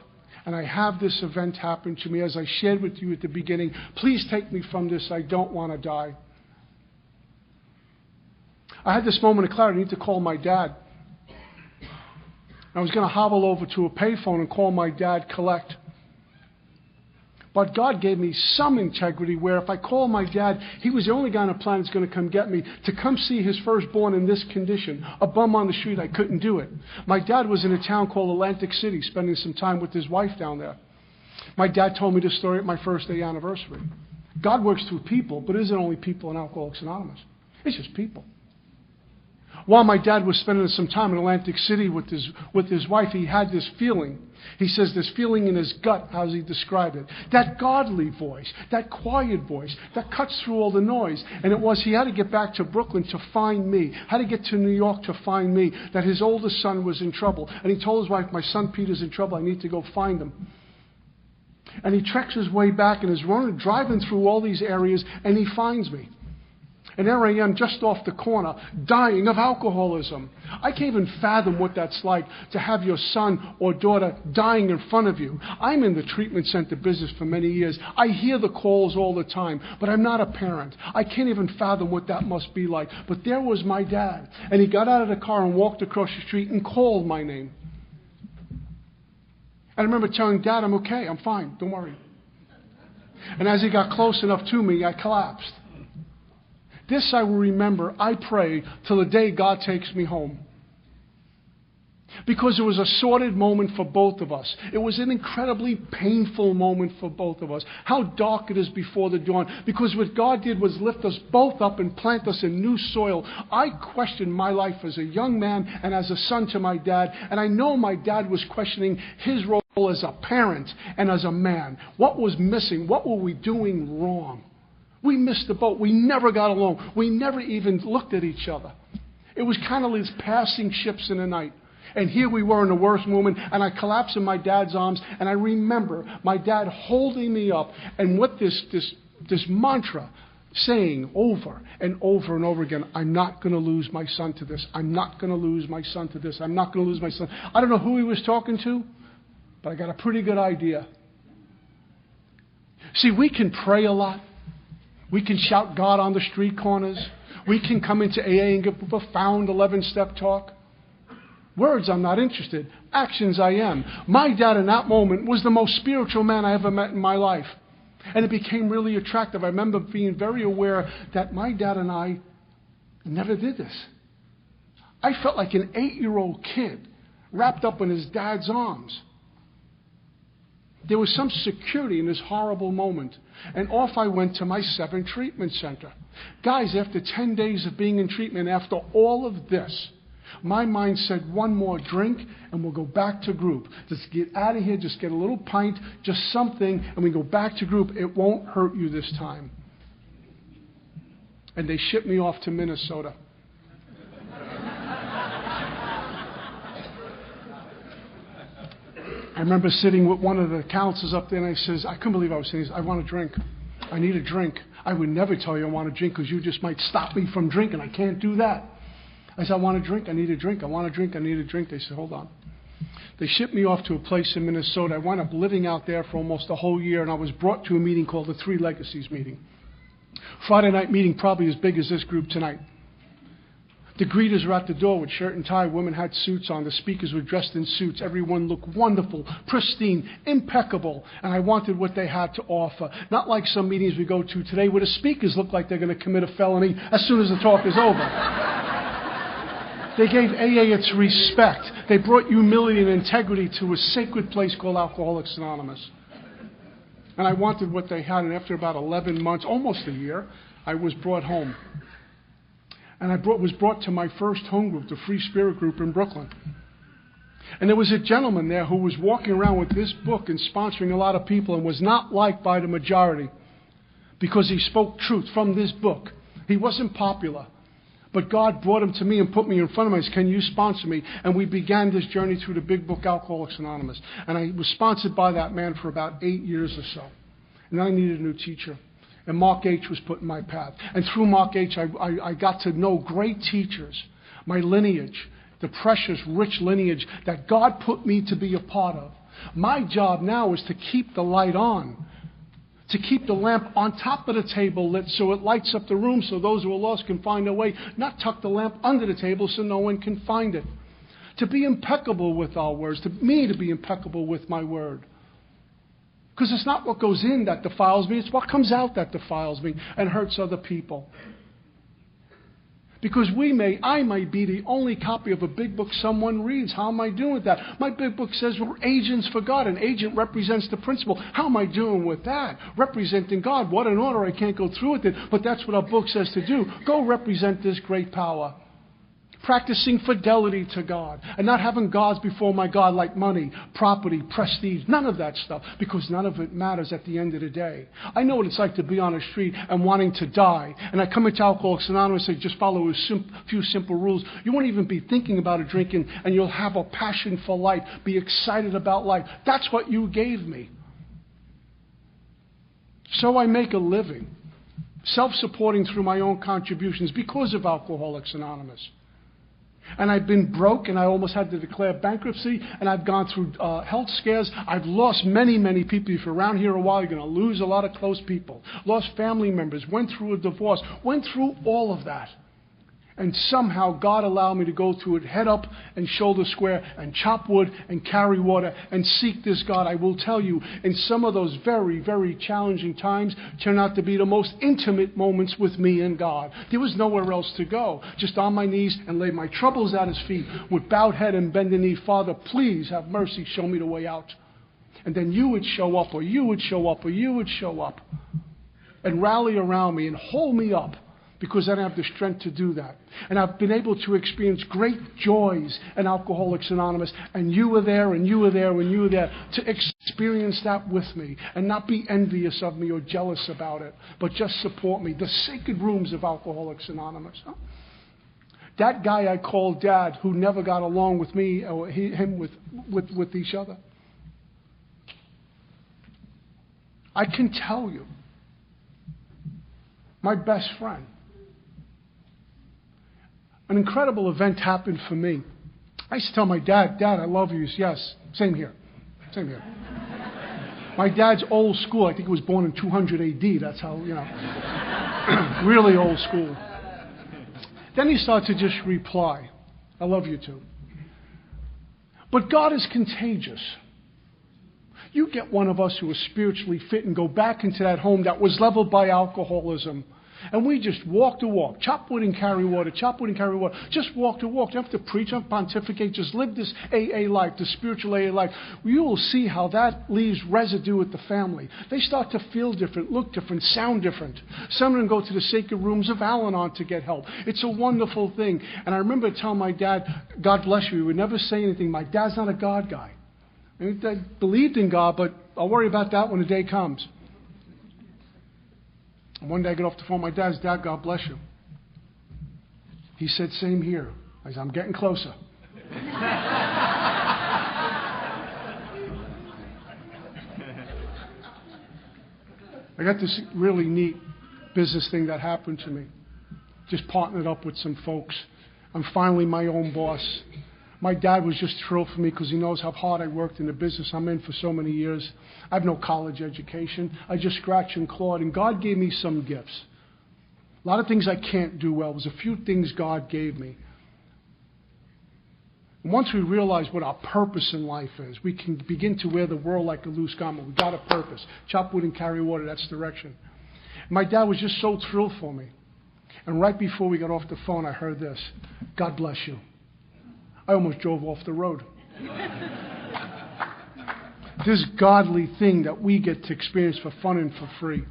A: and I have this event happen to me as I shared with you at the beginning. Please take me from this. I don't want to die. I had this moment of clarity. I need to call my dad. I was going to hobble over to a payphone and call my dad, collect. But God gave me some integrity where if I call my dad, he was the only guy on the planet that's going to come get me, to come see his firstborn in this condition. A bum on the street, I couldn't do it. My dad was in a town called Atlantic City, spending some time with his wife down there. My dad told me this story at my first day anniversary. God works through people, but it isn't only people in Alcoholics Anonymous. It's just people. While my dad was spending some time in Atlantic City with his wife, he had this feeling. He says this feeling in his gut, how does he describe it? That godly voice, that quiet voice, that cuts through all the noise. And it was he had to get back to Brooklyn to find me, had to get to New York to find me, that his oldest son was in trouble. And he told his wife, my son Peter's in trouble, I need to go find him. And he treks his way back and is driving through all these areas, and he finds me. And there I am just off the corner, dying of alcoholism. I can't even fathom what that's like to have your son or daughter dying in front of you. I'm in the treatment center business for many years. I hear the calls all the time, but I'm not a parent. I can't even fathom what that must be like. But there was my dad. And he got out of the car and walked across the street and called my name. And I remember telling Dad, I'm okay, I'm fine, don't worry. And as he got close enough to me, I collapsed. This I will remember, I pray, till the day God takes me home. Because it was a sordid moment for both of us. It was an incredibly painful moment for both of us. How dark it is before the dawn. Because what God did was lift us both up and plant us in new soil. I questioned my life as a young man and as a son to my dad. And I know my dad was questioning his role as a parent and as a man. What was missing? What were we doing wrong? We missed the boat. We never got along. We never even looked at each other. It was kind of these passing ships in the night. And here we were in the worst moment, and I collapsed in my dad's arms, and I remember my dad holding me up, and what this mantra saying over and over and over again, I'm not going to lose my son to this. I'm not going to lose my son to this. I'm not going to lose my son. I don't know who he was talking to, but I got a pretty good idea. See, we can pray a lot. We can shout God on the street corners. We can come into AA and give a profound 11-step talk. Words, I'm not interested. Actions, I am. My dad in that moment was the most spiritual man I ever met in my life. And it became really attractive. I remember being very aware that my dad and I never did this. I felt like an 8-year-old kid wrapped up in his dad's arms. There was some security in this horrible moment. And off I went to my 7 treatment center. Guys, after 10 days of being in treatment, after all of this, my mind said, one more drink and we'll go back to group. Just get out of here, just get a little pint, just something, and we go back to group. It won't hurt you this time. And they shipped me off to Minnesota. I remember sitting with one of the counselors up there, and I says, I couldn't believe I was saying this. I want a drink. I need a drink. I would never tell you I want a drink because you just might stop me from drinking. I can't do that. I said, I want a drink. I need a drink. I want a drink. I need a drink. They said, hold on. They shipped me off to a place in Minnesota. I wound up living out there for almost a whole year, and I was brought to a meeting called the Three Legacies meeting. Friday night meeting, probably as big as this group tonight. The greeters were at the door with shirt and tie. Women had suits on. The speakers were dressed in suits. Everyone looked wonderful, pristine, impeccable. And I wanted what they had to offer. Not like some meetings we go to today where the speakers look like they're going to commit a felony as soon as the talk is over. They gave AA its respect. They brought humility and integrity to a sacred place called Alcoholics Anonymous. And I wanted what they had. And after about 11 months, almost a year, I was brought home. And I was brought to my first home group, the Free Spirit group in Brooklyn. And there was a gentleman there who was walking around with this book and sponsoring a lot of people and was not liked by the majority because he spoke truth from this book. He wasn't popular. But God brought him to me and put me in front of him and said, can you sponsor me? And we began this journey through the big book, Alcoholics Anonymous. And I was sponsored by that man for about 8 years or so. And then I needed a new teacher. And Mark H. was put in my path. And through Mark H., I got to know great teachers, my lineage, the precious, rich lineage that God put me to be a part of. My job now is to keep the light on, to keep the lamp on top of the table lit so it lights up the room so those who are lost can find their way, not tuck the lamp under the table so no one can find it. To be impeccable with our words, to be impeccable with my word. Because it's not what goes in that defiles me, it's what comes out that defiles me and hurts other people. Because I might be the only copy of a big book someone reads. How am I doing with that? My big book says we're agents for God. An agent represents the principle. How am I doing with that? Representing God. What an order. I can't go through with it, but that's what our book says to do. Go represent this great power. Practicing fidelity to God and not having gods before my God like money, property, prestige, none of that stuff, because none of it matters at the end of the day. I know what it's like to be on a street and wanting to die, and I come into Alcoholics Anonymous and say, just follow a few simple rules. You won't even be thinking about it drinking, and you'll have a passion for life, be excited about life. That's what you gave me. So I make a living, self-supporting through my own contributions because of Alcoholics Anonymous. And I've been broke, and I almost had to declare bankruptcy, and I've gone through health scares. I've lost many, many people. If you're around here a while, you're going to lose a lot of close people. Lost family members, went through a divorce, went through all of that. And somehow God allowed me to go through it head up and shoulder square and chop wood and carry water and seek this God. I will tell you, in some of those very, very challenging times turned out to be the most intimate moments with me and God. There was nowhere else to go. Just on my knees and lay my troubles at His feet with bowed head and bended knee. Father, please have mercy. Show me the way out. And then you would show up, or you would show up, or you would show up and rally around me and hold me up, because I don't have the strength to do that. And I've been able to experience great joys in Alcoholics Anonymous, and you were there, and you were there, and you were there to experience that with me and not be envious of me or jealous about it, but just support me. The sacred rooms of Alcoholics Anonymous. Huh? That guy I called Dad, who never got along with me or him with each other. I can tell you, my best friend. An incredible event happened for me. I used to tell my dad, Dad, I love you. Yes, same here. Same here. My dad's old school. I think he was born in 200 AD. That's how, really old school. Then he started to just reply, I love you too. But God is contagious. You get one of us who is spiritually fit and go back into that home that was leveled by alcoholism. And we just walk the walk. Chop wood and carry water. Chop wood and carry water. Just walk the walk. You don't have to preach, don't pontificate. Just live this AA life, the spiritual AA life. You will see how that leaves residue with the family. They start to feel different, look different, sound different. Some of them go to the sacred rooms of Al-Anon to get help. It's a wonderful thing. And I remember telling my dad, God bless you. He would never say anything. My dad's not a God guy. I believed in God, but I'll worry about that when the day comes. And one day I get off the phone with my dad's, Dad, God bless you. He said, same here. I said, I'm getting closer. I got this really neat business thing that happened to me. Just partnered up with some folks. I'm finally my own boss. My dad was just thrilled for me because he knows how hard I worked in the business I'm in for so many years. I have no college education. I just scratched and clawed, and God gave me some gifts. A lot of things I can't do well. There's a few things God gave me. And once we realize what our purpose in life is, we can begin to wear the world like a loose garment. We've got a purpose. Chop wood and carry water, that's direction. My dad was just so thrilled for me. And right before we got off the phone, I heard this, God bless you. I almost drove off the road. This godly thing that we get to experience for fun and for free.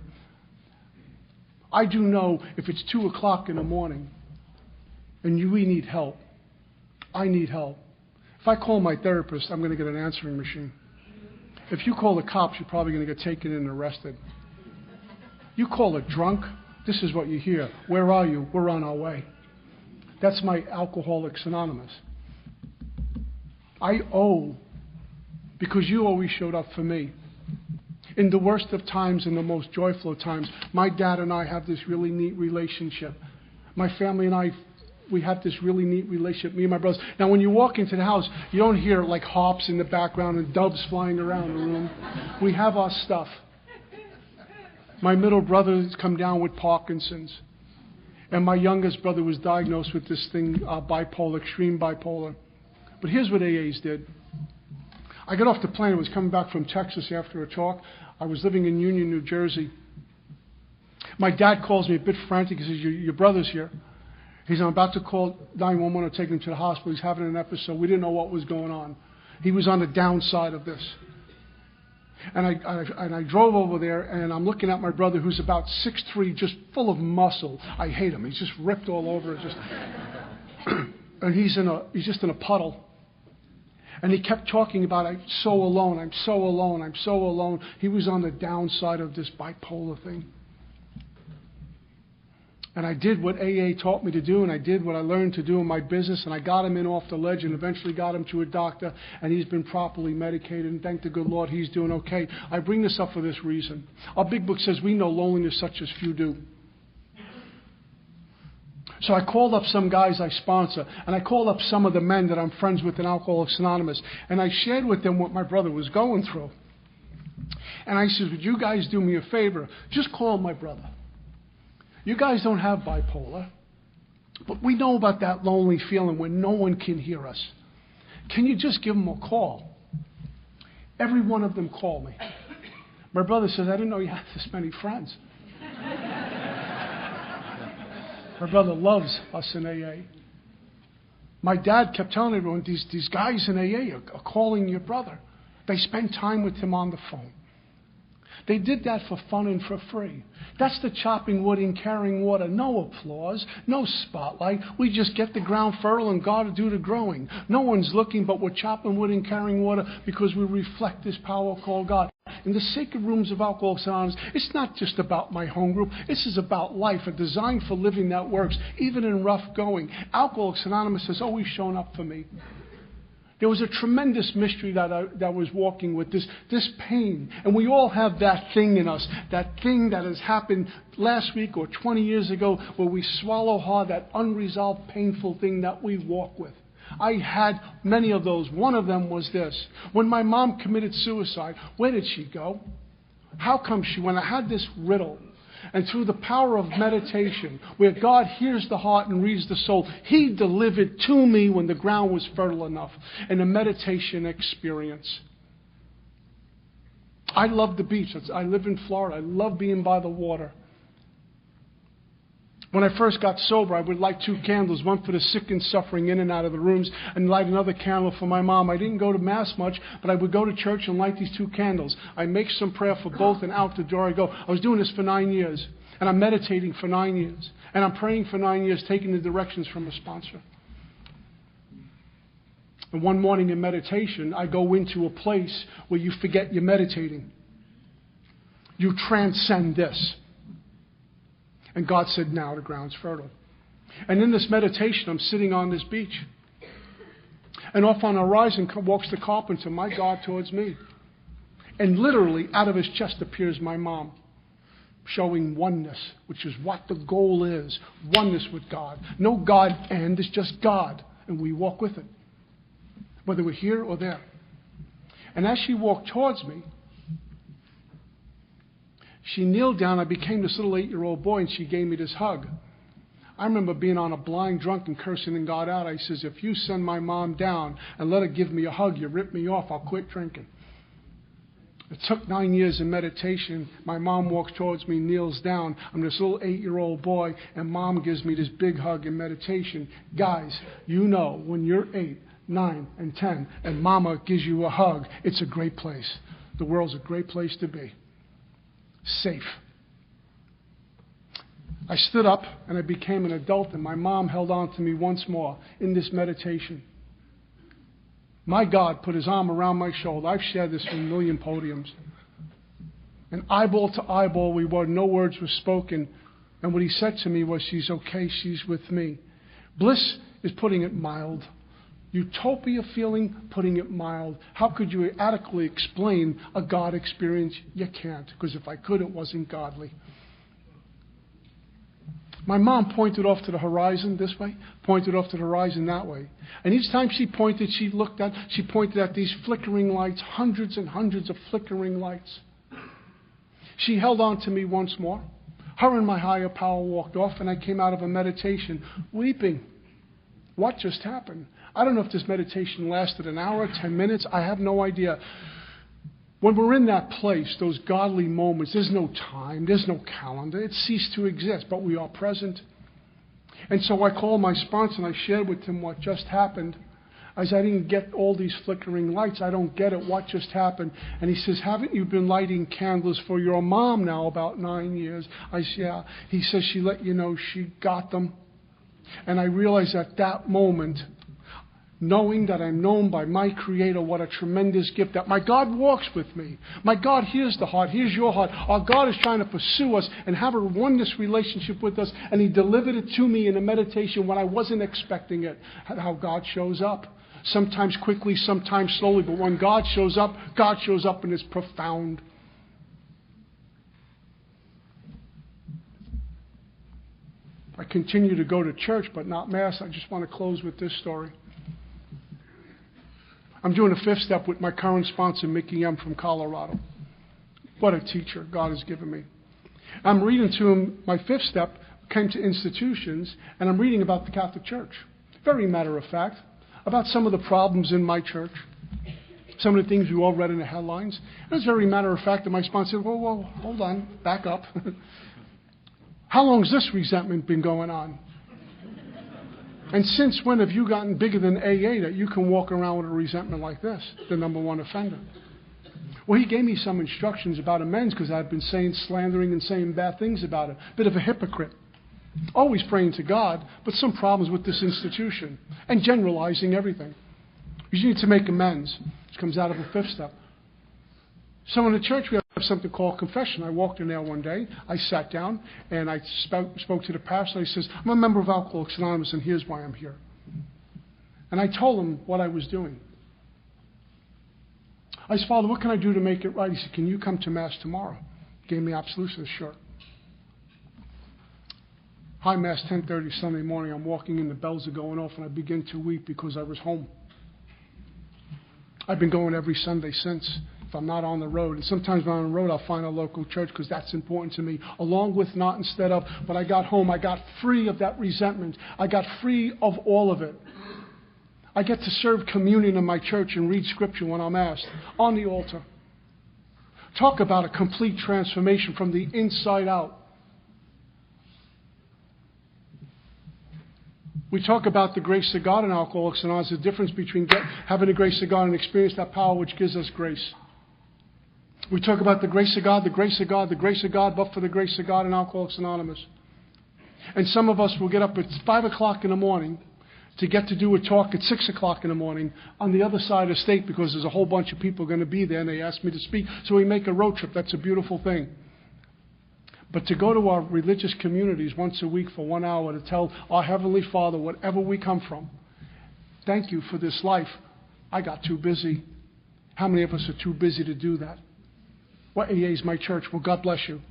A: I do know if it's 2 o'clock in the morning and we need help, I need help. If I call my therapist, I'm going to get an answering machine. If you call the cops, you're probably going to get taken and arrested. You call a drunk, this is what you hear. Where are you? We're on our way. That's my Alcoholics Anonymous. I owe, because you always showed up for me. In the worst of times and the most joyful of times, my dad and I have this really neat relationship. My family and I, we have this really neat relationship, me and my brothers. Now, when you walk into the house, you don't hear like harps in the background and doves flying around the room. We have our stuff. My middle brother has come down with Parkinson's. And my youngest brother was diagnosed with this thing, bipolar, extreme bipolar. But here's what AAs did. I got off the plane. I was coming back from Texas after a talk. I was living in Union, New Jersey. My dad calls me a bit frantic. He says, your brother's here. He says, I'm about to call 911 to take him to the hospital. He's having an episode. We didn't know what was going on. He was on the downside of this. And I drove over there, and I'm looking at my brother, who's about 6'3", just full of muscle. I hate him. He's just ripped all over. And he's just in a puddle. And he kept talking about, I'm so alone, I'm so alone, I'm so alone. He was on the downside of this bipolar thing. And I did what AA taught me to do, and I did what I learned to do in my business, and I got him in off the ledge and eventually got him to a doctor, and he's been properly medicated, and thank the good Lord he's doing okay. I bring this up for this reason. Our big book says we know loneliness such as few do. So I called up some guys I sponsor, and I called up some of the men that I'm friends with in Alcoholics Anonymous, and I shared with them what my brother was going through. And I said, would you guys do me a favor? Just call my brother. You guys don't have bipolar. But we know about that lonely feeling when no one can hear us. Can you just give them a call? Every one of them called me. My brother says, I didn't know you had this many friends. My brother loves us in AA. My dad kept telling everyone, these guys in AA are calling your brother. They spend time with him on the phone. They did that for fun and for free. That's the chopping wood and carrying water. No applause, no spotlight. We just get the ground fertile and God will do the growing. No one's looking, but we're chopping wood and carrying water because we reflect this power called God. In the sacred rooms of Alcoholics Anonymous, it's not just about my home group. This is about life, a design for living that works, even in rough going. Alcoholics Anonymous has always shown up for me. There was a tremendous mystery that I was walking with, this pain. And we all have that thing in us, that thing that has happened last week or 20 years ago where we swallow hard, that unresolved, painful thing that we walk with. I had many of those. One of them was this. When my mom committed suicide, where did she go? How come she went? I had this riddle. And through the power of meditation, where God hears the heart and reads the soul, He delivered to me when the ground was fertile enough in a meditation experience. I love the beach. I live in Florida. I love being by the water. When I first got sober, I would light 2 candles, one for the sick and suffering in and out of the rooms, and light another candle for my mom. I didn't go to Mass much, but I would go to church and light these 2 candles. I make some prayer for both, and out the door I go. I was doing this for 9 years, and I'm meditating for 9 years, and I'm praying for 9 years, taking the directions from a sponsor. And one morning in meditation, I go into a place where you forget you're meditating. You transcend this. And God said, now the ground's fertile. And in this meditation, I'm sitting on this beach. And off on the horizon walks the carpenter, my God, towards me. And literally, out of his chest appears my mom, showing oneness, which is what the goal is. Oneness with God. No God and, it's just God. And we walk with it. Whether we're here or there. And as she walked towards me, she kneeled down. I became this little 8-year-old boy, and she gave me this hug. I remember being on a blind drunk and cursing God out. I says, if you send my mom down and let her give me a hug, you rip me off, I'll quit drinking. It took 9 years of meditation. My mom walks towards me, kneels down. I'm this little 8-year-old boy, and Mom gives me this big hug in meditation. Guys, you know when you're 8, 9, and 10, and Mama gives you a hug, it's a great place. The world's a great place to be. Safe. I stood up and I became an adult, and my mom held on to me once more in this meditation. My God put his arm around my shoulder. I've shared this from a million podiums. And eyeball to eyeball we were, no words were spoken. And what he said to me was, she's okay, she's with me. Bliss is putting it mild. Utopia feeling, putting it mild. How could you adequately explain a God experience? You can't, because if I could, it wasn't godly. My mom pointed off to the horizon this way, pointed off to the horizon that way. And each time she pointed, she pointed at these flickering lights, hundreds and hundreds of flickering lights. She held on to me once more. Her and my higher power walked off, and I came out of a meditation weeping. What just happened? I don't know if this meditation lasted an hour, 10 minutes. I have no idea. When we're in that place, those godly moments, there's no time, there's no calendar. It ceased to exist, but we are present. And so I called my sponsor and I shared with him what just happened. As I didn't get all these flickering lights, I don't get it, what just happened. And he says, haven't you been lighting candles for your mom now about 9 years? I said, yeah. He says, she let you know she got them. And I realized at that moment, knowing that I'm known by my Creator, what a tremendous gift that my God walks with me. My God hears the heart, hears your heart. Our God is trying to pursue us and have a oneness relationship with us, and He delivered it to me in a meditation when I wasn't expecting it. How God shows up. Sometimes quickly, sometimes slowly, but when God shows up and it's profound. I continue to go to church, but not Mass. I just want to close with this story. I'm doing a 5th step with my current sponsor, Mickey M. from Colorado. What a teacher God has given me. I'm reading to him my 5th step, came to institutions, and I'm reading about the Catholic Church. Very matter of fact, about some of the problems in my church, some of the things we all read in the headlines. And it's very matter of fact that my sponsor said, whoa, hold on, back up. How long has this resentment been going on? And since when have you gotten bigger than AA that you can walk around with a resentment like this, the number one offender? Well, he gave me some instructions about amends because I've been slandering and saying bad things about it. Bit of a hypocrite. Always praying to God, but some problems with this institution and generalizing everything. You need to make amends, which comes out of a fifth step. So in the church, we have something called confession. I walked in there one day, I sat down, and I spoke to the pastor. He says, I'm a member of Alcoholics Anonymous, and here's why I'm here. And I told him what I was doing. I said, Father, what can I do to make it right? He said, can you come to Mass tomorrow? He gave me absolution. Sure. High Mass, 10:30 Sunday morning. I'm walking in, the bells are going off, and I begin to weep because I was home. I've been going every Sunday since, if I'm not on the road. And sometimes when I'm on the road, I'll find a local church because that's important to me, along with not instead of. When I got home, I got free of that resentment. I got free of all of it. I get to serve communion in my church and read Scripture when I'm asked, on the altar. Talk about a complete transformation from the inside out. We talk about the grace of God in Alcoholics Anonymous, the difference between having the grace of God and experience that power which gives us grace. We talk about the grace of God, the grace of God, the grace of God, but for the grace of God in Alcoholics Anonymous. And some of us will get up at 5 o'clock in the morning to get to do a talk at 6 o'clock in the morning on the other side of the state because there's a whole bunch of people going to be there and they asked me to speak. So we make a road trip. That's a beautiful thing. But to go to our religious communities once a week for 1 hour to tell our Heavenly Father, whatever we come from, thank you for this life. I got too busy. How many of us are too busy to do that? Well, AA is my church. Well, God bless you.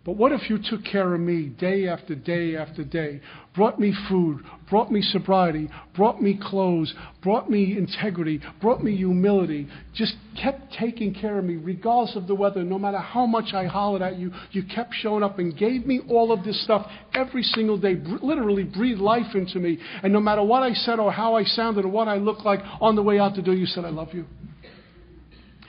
A: But what if you took care of me day after day after day, brought me food, brought me sobriety, brought me clothes, brought me integrity, brought me humility, just kept taking care of me regardless of the weather, no matter how much I hollered at you, you kept showing up and gave me all of this stuff every single day, literally breathed life into me. And no matter what I said or how I sounded or what I looked like on the way out the door, you said, I love you.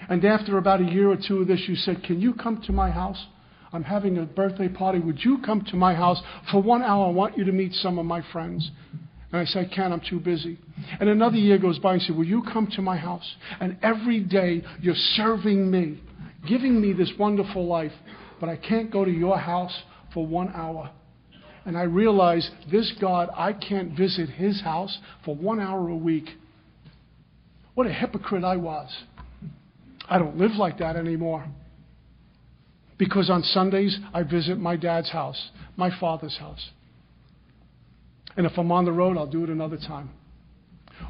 A: And after about a year or two of this, you said, can you come to my house? I'm having a birthday party. Would you come to my house for 1 hour? I want you to meet some of my friends. And I said, I can't. I'm too busy. And another year goes by and I said, will you come to my house? And every day you're serving me, giving me this wonderful life. But I can't go to your house for 1 hour. And I realized this God, I can't visit his house for 1 hour a week. What a hypocrite I was. I don't live like that anymore. Because on Sundays, I visit my dad's house, my father's house. And if I'm on the road, I'll do it another time.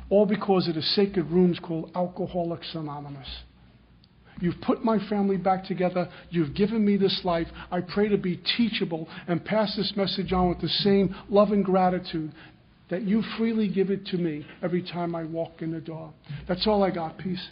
A: All because of the sacred rooms called Alcoholics Anonymous. You've put my family back together. You've given me this life. I pray to be teachable and pass this message on with the same love and gratitude that you freely give it to me every time I walk in the door. That's all I got. Peace.